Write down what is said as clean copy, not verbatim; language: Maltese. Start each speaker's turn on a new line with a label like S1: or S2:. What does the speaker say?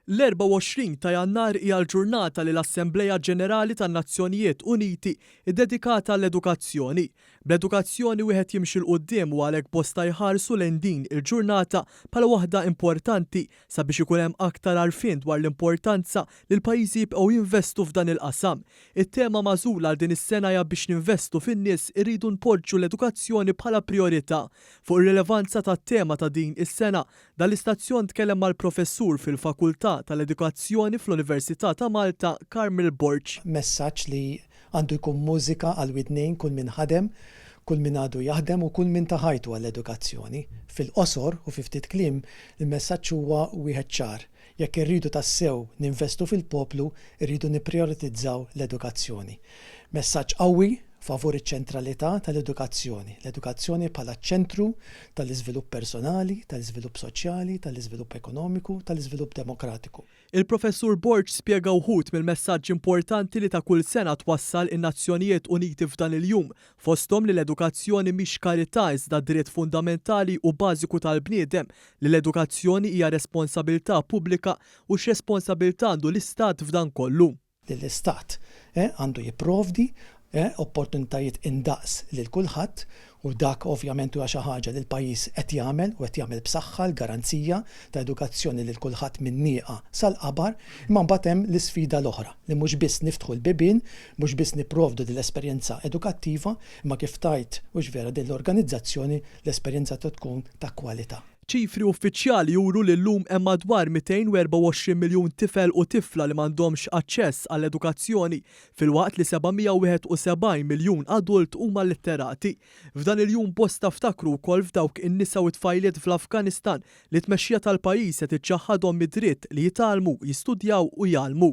S1: L-24 ta' Jannar hija l-ġurnata li l-Assembleja Ġenerali tan-Nazzjonijiet Uniti iddedikata għall-edukazzjoni. Bl-edukazzjoni wieħed jimxi l quddiem u għalhekk bosta jħarsu lejn din il-ġurnata bħala waħda importanti sabiex ikun hemm aktar għarfien dwar l-importanza li l-pajjiżi jibqgħu jinvestu f'dan il-qasam. It-tema magħżula għal din is-sena hija biex ninvestu fin-nies iridu npoġġu l-edukazzjoni bħala priorità. Fuq ir-rilevanza tat-tema ta' din is-sena, dal-istazzjon tkellem mal-professur fil-Fakultà tal-Edukazzjoni fl-Università ta' Malta, Karmel Borch.
S2: Messaġġ li għandu jkun mużika għal widnejn kull min ħadem, kull min għadu jaħdem u kull min taħajtu għall-edukazzjoni. Fil-qosor u fi ftit kliem, il-messaġġ huwa wieħed ċar. Jekk irridu tassew ninvestu fil-poplu, irridu nipprioritizzaw l-edukazzjoni. Messaġġ qawwi favur iċ-ċentralità tal-edukazzjoni. L-edukazzjoni bħala ċentru tal-iżvilupp personali, tal-iżvilupp soċjali, tal-iżvilupp ekonomiku, tal-iżvilupp demokratiku.
S1: Il-Professur Borch spjega wħud mill-messaġġ importanti li ta' kull sena twassal in-Nazzjonijiet Uniti f'dan il-jum, fosthom li l-edukazzjoni mhix karità iżda dritt fundamentali u bażiku tal-bniedem, li l-edukazzjoni hija responsabilità pubblika u x'responsabilità għandu l-Istat f'dan kollu.
S2: L-Istat għandu jipprovdi opportunitajiet indaqs lil kulħadd u dak ovvjament huwa xi ħaġa li l-pajjiż qed jagħmel u qed jagħmel b'saħħa l-garanzija ta' edukazzjoni lil kulħadd min-nieqa sal-qabar, imma mbagħad hemm l-isfida l-oħra li mhux biss niftħu l-bibien, mhux biss nipprovdu din l-esperjenza edukattiva, imma kif tajt mhux vera din l-organizzazzjoni l-esperjenza tkun ta' kwalità.
S1: Ċifri uffiċjali juru li llum hemm madwar 224 miljun tifel u tifla li m'għandhomx aċċess għall-edukazzjoni filwaqt li 771 miljun adult huma litterati. F'dan il-jum bosta ftakru wkoll f'dawk in-nisa u tfajliet fl-Afganistan li tmexxija tal-pajjiż qed iċċaħħadhom mid-dritt li jitgħallmu, jistudjaw u jgħallmu.